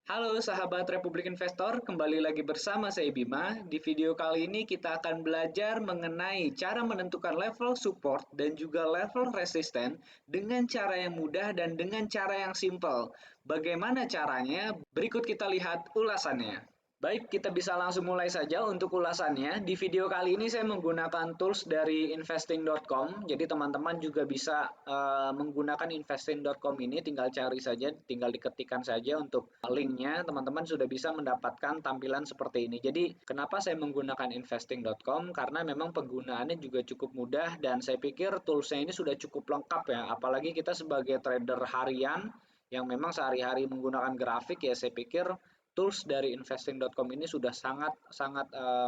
Halo sahabat Republik Investor, kembali lagi bersama saya Bima. Di video kali ini kita akan belajar mengenai cara menentukan level support dan juga level resisten dengan cara yang mudah dan dengan cara yang simple. Bagaimana caranya? Berikut kita lihat ulasannya. Baik, kita bisa langsung mulai saja untuk ulasannya. Di video kali ini saya menggunakan tools dari investing.com. Jadi teman-teman juga bisa menggunakan investing.com ini, tinggal cari saja, tinggal diketikkan saja untuk linknya. Teman-teman sudah bisa mendapatkan tampilan seperti ini. Jadi kenapa saya menggunakan investing.com? Karena memang penggunaannya juga cukup mudah dan saya pikir toolsnya ini sudah cukup lengkap ya. Apalagi kita sebagai trader harian yang memang sehari-hari menggunakan grafik ya, saya pikir tools dari investing.com ini sudah sangat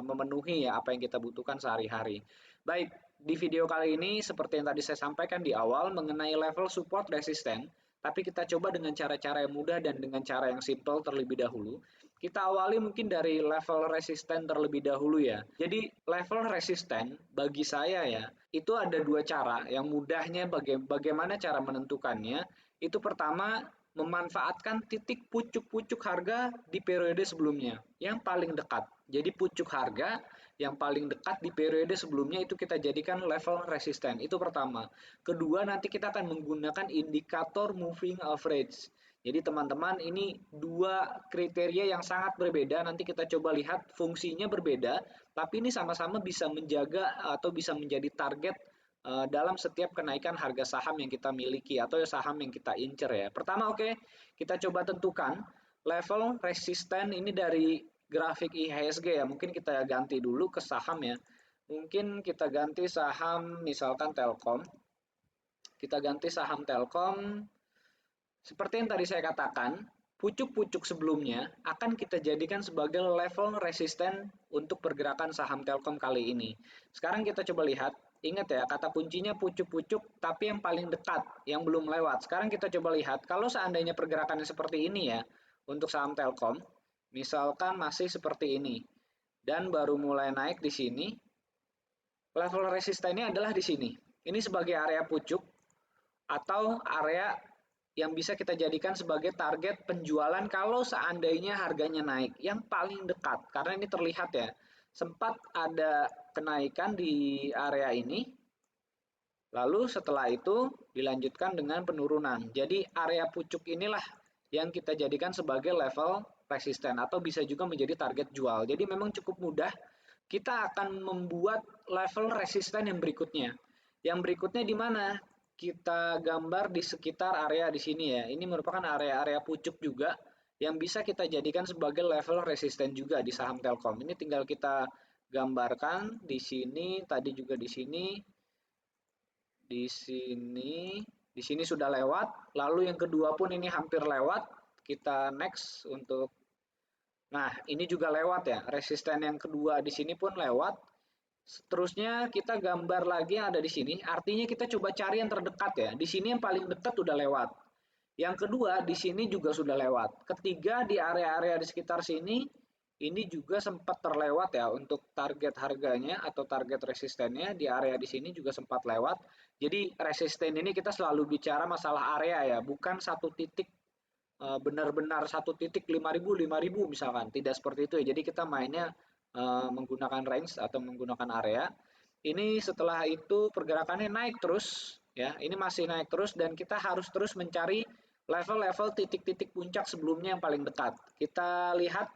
memenuhi ya apa yang kita butuhkan sehari-hari. Baik, di video kali ini seperti yang tadi saya sampaikan di awal mengenai level support resisten, tapi kita coba dengan cara-cara yang mudah dan dengan cara yang simple terlebih dahulu. Kita awali mungkin dari level resisten terlebih dahulu ya. Jadi level resisten bagi saya ya, itu ada dua cara. Yang mudahnya bagaimana cara menentukannya. Itu pertama memanfaatkan titik pucuk-pucuk harga di periode sebelumnya yang paling dekat. Jadi pucuk harga yang paling dekat di periode sebelumnya itu kita jadikan level resisten. Itu pertama. Kedua, nanti kita akan menggunakan indikator moving average. Jadi teman-teman ini dua kriteria yang sangat berbeda. Nanti kita coba lihat fungsinya berbeda, tapi ini sama-sama bisa menjaga atau bisa menjadi target dalam setiap kenaikan harga saham yang kita miliki atau saham yang kita incer ya. Pertama kita coba tentukan level resisten ini dari grafik IHSG ya. Mungkin kita ganti dulu ke saham ya. Mungkin kita ganti saham misalkan Telkom. Kita ganti saham Telkom. Seperti yang tadi saya katakan, pucuk-pucuk sebelumnya akan kita jadikan sebagai level resisten untuk pergerakan saham Telkom kali ini. Sekarang kita coba lihat, ingat ya kata kuncinya pucuk-pucuk tapi yang paling dekat, yang belum lewat. Sekarang kita coba lihat, kalau seandainya pergerakannya seperti ini ya, untuk saham Telkom, misalkan masih seperti ini, dan baru mulai naik di sini, level resistennya adalah di sini. Ini sebagai area pucuk atau area yang bisa kita jadikan sebagai target penjualan kalau seandainya harganya naik yang paling dekat, karena ini terlihat ya sempat ada kenaikan di area ini, lalu setelah itu dilanjutkan dengan penurunan. Jadi area pucuk inilah yang kita jadikan sebagai level resisten atau bisa juga menjadi target jual. Jadi memang cukup mudah. Kita akan membuat level resisten yang berikutnya. Yang berikutnya di mana? Kita gambar di sekitar area di sini ya. Ini merupakan area-area pucuk juga yang bisa kita jadikan sebagai level resisten juga di saham Telkom. Ini tinggal kita gambarkan di sini, tadi juga di sini, di sini, di sini sudah lewat. Lalu yang kedua pun ini hampir lewat. Kita next untuk, nah ini juga lewat ya. Resisten yang kedua di sini pun lewat. Seterusnya kita gambar lagi yang ada di sini. Artinya kita coba cari yang terdekat ya. Di sini yang paling dekat sudah lewat. Yang kedua di sini juga sudah lewat. Ketiga di area-area di sekitar sini ini juga sempat terlewat ya untuk target harganya atau target resistennya di area di sini juga sempat lewat. Jadi resisten ini kita selalu bicara masalah area ya, bukan satu titik benar-benar satu titik 5.000 misalkan, tidak seperti itu ya. Jadi kita mainnya menggunakan range atau menggunakan area. Ini setelah itu pergerakannya naik terus ya, ini masih naik terus dan kita harus terus mencari level-level titik-titik puncak sebelumnya yang paling dekat. Kita lihat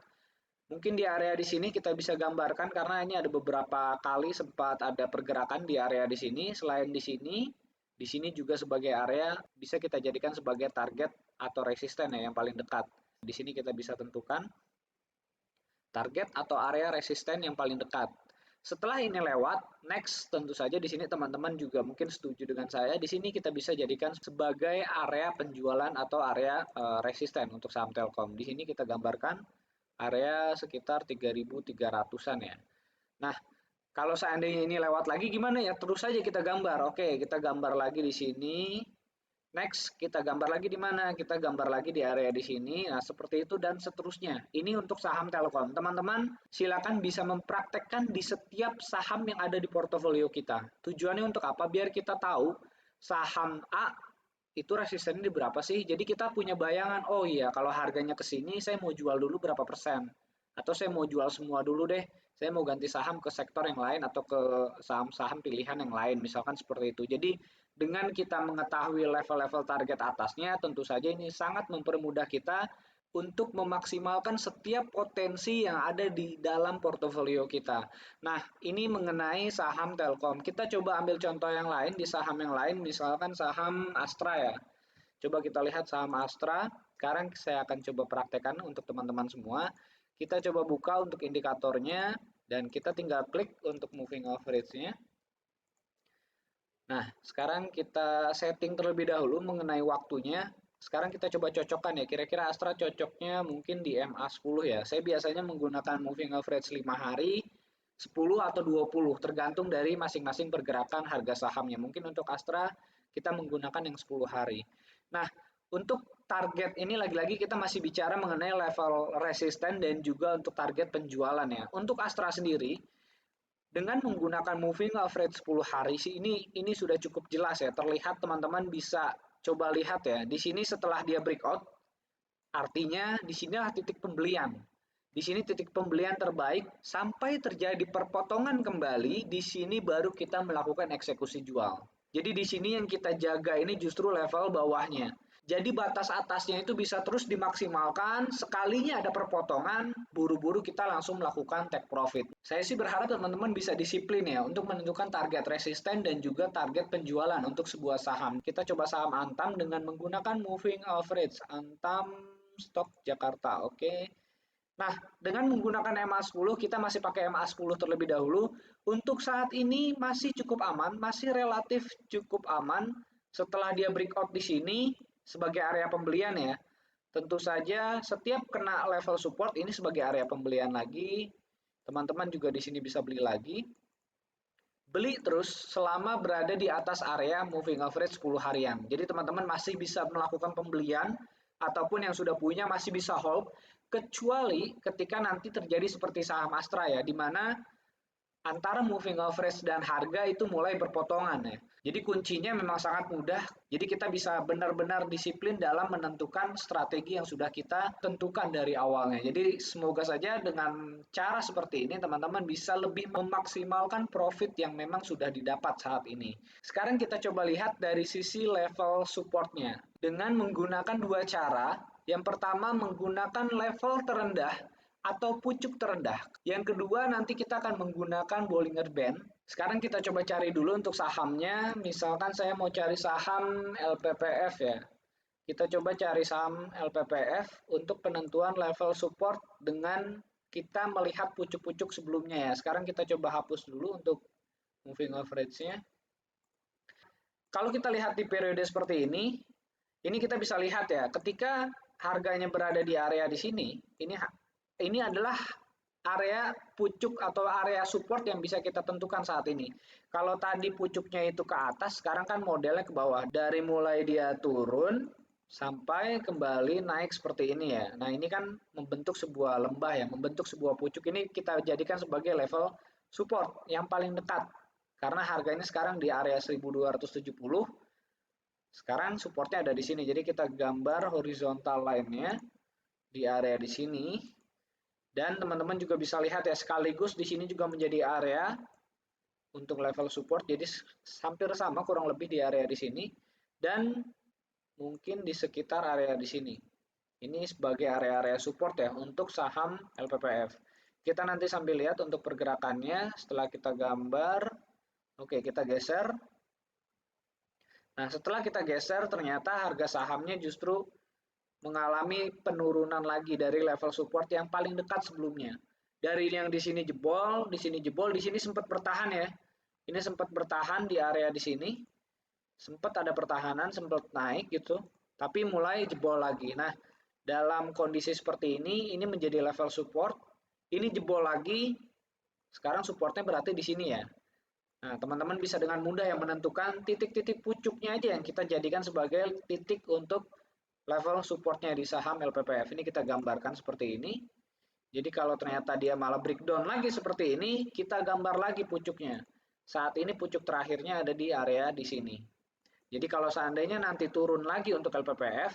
mungkin di area di sini kita bisa gambarkan karena ini ada beberapa kali sempat ada pergerakan di area di sini. Selain di sini juga sebagai area bisa kita jadikan sebagai target atau resisten ya yang paling dekat. Di sini kita bisa tentukan target atau area resisten yang paling dekat. Setelah ini lewat, next tentu saja di sini teman-teman juga mungkin setuju dengan saya. Di sini kita bisa jadikan sebagai area penjualan atau area resisten untuk saham Telkom. Di sini kita gambarkan area sekitar 3.300-an ya. Nah, kalau seandainya ini lewat lagi gimana ya? Terus saja kita gambar. Oke, kita gambar lagi di sini. Next, kita gambar lagi di mana? Kita gambar lagi di area di sini. Nah, seperti itu dan seterusnya. Ini untuk saham Telkom. Teman-teman, silakan bisa mempraktekkan di setiap saham yang ada di portofolio kita. Tujuannya untuk apa? Biar kita tahu saham A itu resistennya di berapa sih? Jadi kita punya bayangan, oh iya kalau harganya ke sini saya mau jual dulu berapa persen. Atau saya mau jual semua dulu deh, saya mau ganti saham ke sektor yang lain atau ke saham-saham pilihan yang lain, misalkan seperti itu. Jadi dengan kita mengetahui level-level target atasnya, tentu saja ini sangat mempermudah kita untuk memaksimalkan setiap potensi yang ada di dalam portofolio kita. Nah, ini mengenai saham Telkom. Kita coba ambil contoh yang lain di saham yang lain, misalkan saham Astra ya. Coba kita lihat saham Astra. Sekarang saya akan coba praktekkan untuk teman-teman semua. Kita coba buka untuk indikatornya dan kita tinggal klik untuk moving average-nya. Nah, sekarang kita setting terlebih dahulu mengenai waktunya. Sekarang kita coba cocokkan ya, kira-kira Astra cocoknya mungkin di MA10 ya. Saya biasanya menggunakan moving average 5 hari, 10 atau 20, tergantung dari masing-masing pergerakan harga sahamnya. Mungkin untuk Astra kita menggunakan yang 10 hari. Nah, untuk target ini lagi-lagi kita masih bicara mengenai level resisten dan juga untuk target penjualan ya. Untuk Astra sendiri, dengan menggunakan moving average 10 hari sih ini sudah cukup jelas ya. Terlihat teman-teman bisa coba lihat ya. Di sini setelah dia breakout, artinya di sini titik pembelian. Di sini titik pembelian terbaik sampai terjadi perpotongan kembali, di sini baru kita melakukan eksekusi jual. Jadi di sini yang kita jaga ini justru level bawahnya. Jadi batas atasnya itu bisa terus dimaksimalkan, sekalinya ada perpotongan, buru-buru kita langsung melakukan take profit. Saya sih berharap teman-teman bisa disiplin ya untuk menentukan target resisten dan juga target penjualan untuk sebuah saham. Kita coba saham Antam dengan menggunakan moving average, Antam Stok Jakarta, oke. Nah, dengan menggunakan MA10, kita masih pakai MA10 terlebih dahulu. Untuk saat ini masih cukup aman, masih relatif cukup aman. Setelah dia breakout di sini, sebagai area pembelian ya. Tentu saja setiap kena level support ini sebagai area pembelian lagi. Teman-teman juga di sini bisa beli lagi. Beli terus selama berada di atas area moving average 10 harian. Jadi teman-teman masih bisa melakukan pembelian ataupun yang sudah punya masih bisa hold kecuali ketika nanti terjadi seperti saham Astra ya, di mana antara moving average dan harga itu mulai berpotongan ya. Jadi kuncinya memang sangat mudah. Jadi kita bisa benar-benar disiplin dalam menentukan strategi yang sudah kita tentukan dari awalnya. Jadi semoga saja dengan cara seperti ini teman-teman bisa lebih memaksimalkan profit yang memang sudah didapat saat ini. Sekarang kita coba lihat dari sisi level supportnya. Dengan menggunakan dua cara. Yang pertama menggunakan level terendah atau pucuk terendah. Yang kedua nanti kita akan menggunakan Bollinger Band. Sekarang kita coba cari dulu untuk sahamnya. Misalkan saya mau cari saham LPPF ya. Kita coba cari saham LPPF untuk penentuan level support dengan kita melihat pucuk-pucuk sebelumnya ya. Sekarang kita coba hapus dulu untuk moving average-nya. Kalau kita lihat di periode seperti ini kita bisa lihat ya, ketika harganya berada di area di sini, ini adalah area pucuk atau area support yang bisa kita tentukan saat ini. Kalau tadi pucuknya itu ke atas, sekarang kan modelnya ke bawah. Dari mulai dia turun sampai kembali naik seperti ini ya. Nah ini kan membentuk sebuah lembah ya, membentuk sebuah pucuk. Ini kita jadikan sebagai level support yang paling dekat. Karena harganya sekarang di area 1270. Sekarang supportnya ada di sini. Jadi kita gambar horizontal line-nya di area di sini. Dan teman-teman juga bisa lihat ya, sekaligus di sini juga menjadi area untuk level support. Jadi hampir sama kurang lebih di area di sini dan mungkin di sekitar area di sini. Ini sebagai area-area support ya untuk saham LPPF. Kita nanti sambil lihat untuk pergerakannya setelah kita gambar. Oke, kita geser. Nah, setelah kita geser ternyata harga sahamnya justru mengalami penurunan lagi dari level support yang paling dekat sebelumnya. Dari yang di sini jebol, di sini jebol, di sini sempat bertahan ya. Ini sempat bertahan di area di sini. Sempat ada pertahanan, sempat naik gitu, tapi mulai jebol lagi. Nah, dalam kondisi seperti ini menjadi level support. Ini jebol lagi. Sekarang supportnya berarti di sini ya. Nah, teman-teman bisa dengan mudah yang menentukan titik-titik pucuknya aja yang kita jadikan sebagai titik untuk level supportnya di saham LPPF. Ini kita gambarkan seperti ini. Jadi kalau ternyata dia malah breakdown lagi seperti ini, kita gambar lagi pucuknya. Saat ini pucuk terakhirnya ada di area di sini. Jadi kalau seandainya nanti turun lagi untuk LPPF,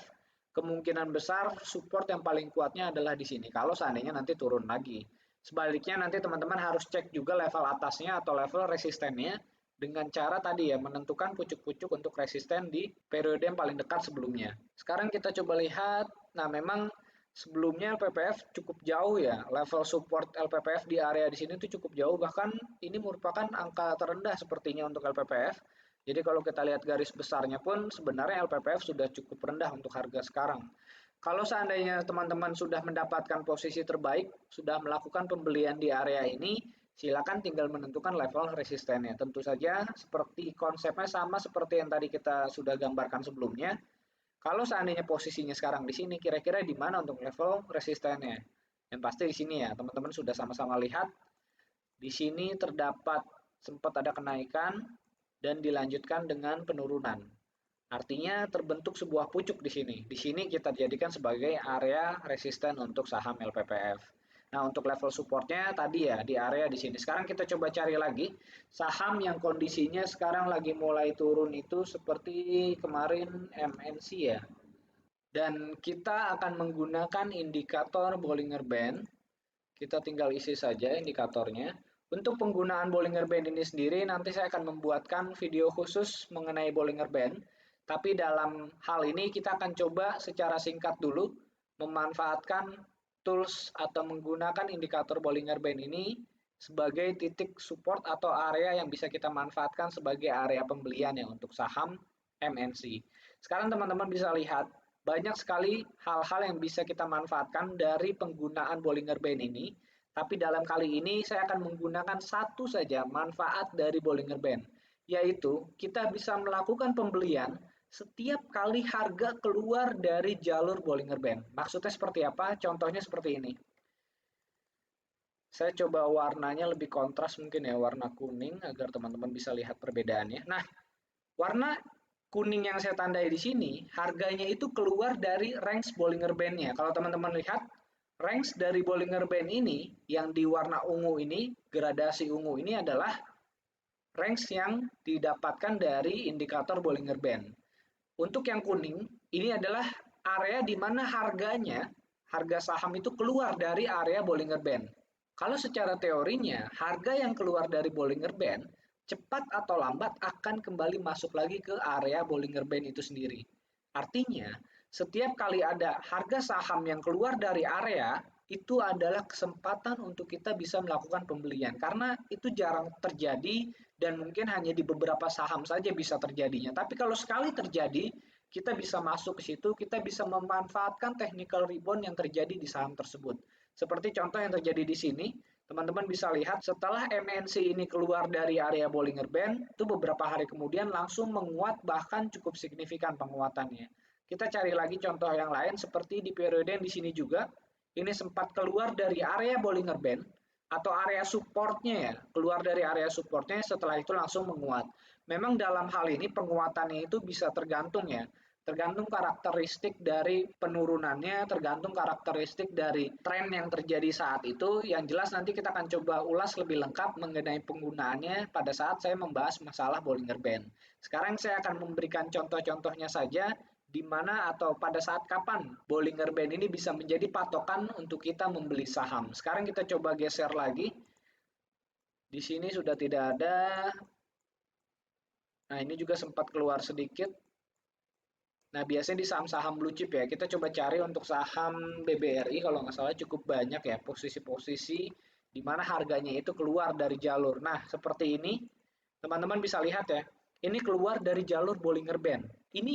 kemungkinan besar support yang paling kuatnya adalah di sini. Kalau seandainya nanti turun lagi. Sebaliknya nanti teman-teman harus cek juga level atasnya atau level resistennya dengan cara tadi ya menentukan pucuk-pucuk untuk resisten di periode yang paling dekat sebelumnya. Sekarang kita coba lihat, nah memang sebelumnya LPPF cukup jauh ya, level support LPPF di area di sini tuh cukup jauh, bahkan ini merupakan angka terendah sepertinya untuk LPPF. Jadi kalau kita lihat garis besarnya pun sebenarnya LPPF sudah cukup rendah untuk harga sekarang. Kalau seandainya teman-teman sudah mendapatkan posisi terbaik, sudah melakukan pembelian di area ini, silakan tinggal menentukan level resistennya. Tentu saja seperti konsepnya sama seperti yang tadi kita sudah gambarkan sebelumnya. Kalau seandainya posisinya sekarang di sini, kira-kira di mana untuk level resistennya? Yang pasti di sini ya, teman-teman sudah sama-sama lihat. Di sini terdapat sempat ada kenaikan dan dilanjutkan dengan penurunan. Artinya terbentuk sebuah pucuk di sini. Di sini kita jadikan sebagai area resisten untuk saham LPPF. Nah, untuk level supportnya tadi ya di area di sini. Sekarang kita coba cari lagi saham yang kondisinya sekarang lagi mulai turun itu seperti kemarin MNC ya. Dan kita akan menggunakan indikator Bollinger Band. Kita tinggal isi saja indikatornya. Untuk penggunaan Bollinger Band ini sendiri nanti saya akan membuatkan video khusus mengenai Bollinger Band. Tapi dalam hal ini kita akan coba secara singkat dulu memanfaatkan tools atau menggunakan indikator Bollinger Band ini sebagai titik support atau area yang bisa kita manfaatkan sebagai area pembelian ya untuk saham MNC. Sekarang teman-teman bisa lihat banyak sekali hal-hal yang bisa kita manfaatkan dari penggunaan Bollinger Band ini. Tapi dalam kali ini saya akan menggunakan satu saja manfaat dari Bollinger Band, yaitu kita bisa melakukan pembelian setiap kali harga keluar dari jalur Bollinger Band. Maksudnya seperti apa? Contohnya seperti ini. Saya coba warnanya lebih kontras mungkin ya, warna kuning agar teman-teman bisa lihat perbedaannya. Nah, warna kuning yang saya tandai di sini, harganya itu keluar dari range Bollinger Band-nya. Kalau teman-teman lihat, range dari Bollinger Band ini, yang di warna ungu ini, gradasi ungu ini adalah range yang didapatkan dari indikator Bollinger Band. Untuk yang kuning, ini adalah area di mana harganya, harga saham itu keluar dari area Bollinger Band. Kalau secara teorinya, harga yang keluar dari Bollinger Band cepat atau lambat akan kembali masuk lagi ke area Bollinger Band itu sendiri. Artinya, setiap kali ada harga saham yang keluar dari area, itu adalah kesempatan untuk kita bisa melakukan pembelian. Karena itu jarang terjadi dan mungkin hanya di beberapa saham saja bisa terjadinya. Tapi kalau sekali terjadi, kita bisa masuk ke situ, kita bisa memanfaatkan technical rebound yang terjadi di saham tersebut. Seperti contoh yang terjadi di sini, teman-teman bisa lihat setelah MNC ini keluar dari area Bollinger Band, itu beberapa hari kemudian langsung menguat bahkan cukup signifikan penguatannya. Kita cari lagi contoh yang lain seperti di periode yang di sini juga, ini sempat keluar dari area Bollinger Band atau area supportnya ya, keluar dari area supportnya setelah itu langsung menguat. Memang dalam hal ini penguatannya itu bisa tergantung ya, tergantung karakteristik dari penurunannya, tergantung karakteristik dari tren yang terjadi saat itu. Yang jelas nanti kita akan coba ulas lebih lengkap mengenai penggunaannya pada saat saya membahas masalah Bollinger Band. Sekarang saya akan memberikan contoh-contohnya saja di mana atau pada saat kapan Bollinger Band ini bisa menjadi patokan untuk kita membeli saham. Sekarang kita coba geser lagi. Di sini sudah tidak ada. Nah, ini juga sempat keluar sedikit. Nah, biasanya di saham-saham blue chip ya, kita coba cari untuk saham BBRI kalau nggak salah cukup banyak ya posisi-posisi di mana harganya itu keluar dari jalur. Nah, seperti ini, teman-teman bisa lihat ya, ini keluar dari jalur Bollinger Band. Ini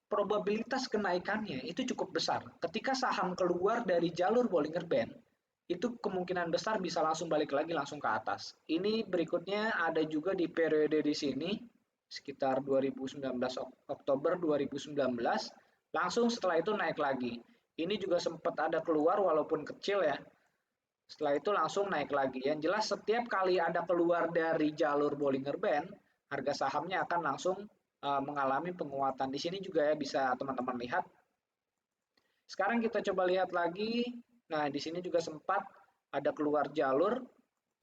probabilitas kenaikannya itu cukup besar. Ketika saham keluar dari jalur Bollinger Band, itu kemungkinan besar bisa langsung balik lagi langsung ke atas. Ini berikutnya ada juga di periode di sini, sekitar 2019 Oktober 2019 langsung setelah itu naik lagi. Ini juga sempat ada keluar walaupun kecil ya. Setelah itu langsung naik lagi. Yang jelas setiap kali ada keluar dari jalur Bollinger Band, harga sahamnya akan langsung mengalami penguatan. Di sini juga ya bisa teman-teman lihat. Sekarang kita coba lihat lagi. Nah, di sini juga sempat ada keluar jalur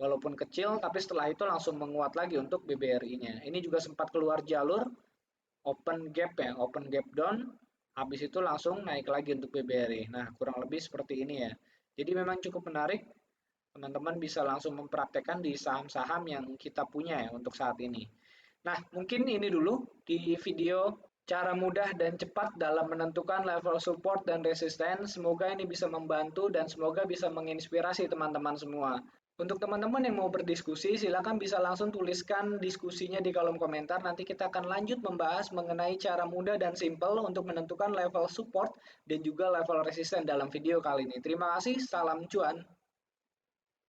walaupun kecil, tapi setelah itu langsung menguat lagi untuk BBRI-nya. Ini juga sempat keluar jalur, open gap ya, open gap down, habis itu langsung naik lagi untuk BBRI. Nah, kurang lebih seperti ini ya. Jadi memang cukup menarik, teman-teman bisa langsung mempraktekkan di saham-saham yang kita punya ya untuk saat ini. Nah, mungkin ini dulu di video cara mudah dan cepat dalam menentukan level support dan resisten. Semoga ini bisa membantu dan semoga bisa menginspirasi teman-teman semua. Untuk teman-teman yang mau berdiskusi, silakan bisa langsung tuliskan diskusinya di kolom komentar. Nanti kita akan lanjut membahas mengenai cara mudah dan simpel untuk menentukan level support dan juga level resisten dalam video kali ini. Terima kasih, salam cuan.